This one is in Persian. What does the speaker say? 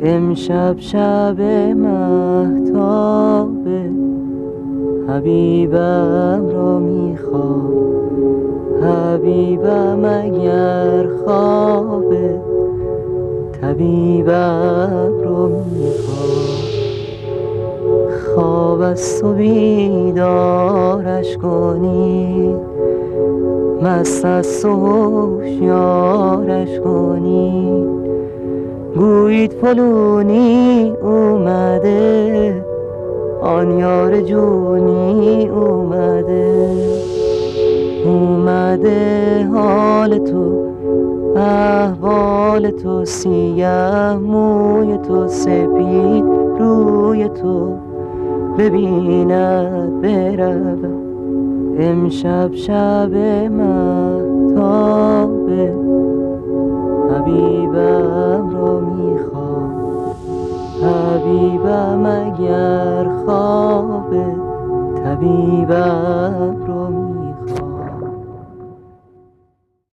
امشب شب مهتابه، حبیبم را میخوام، حبیبم اگر خوابه، طبیبم را میخوام. خواب از تو بیدارش کنی، مست از تو هوشیارش کنی، گویید فلونی اومده، آن یار جونی اومده. اومده حال تو، احوال تو، سیه موی تو، سپید روی تو ببیند برود. امشب شب مهتابه، حبیبم را میخوام، حبیبم اگر خوابه، طبیبم را میخوام.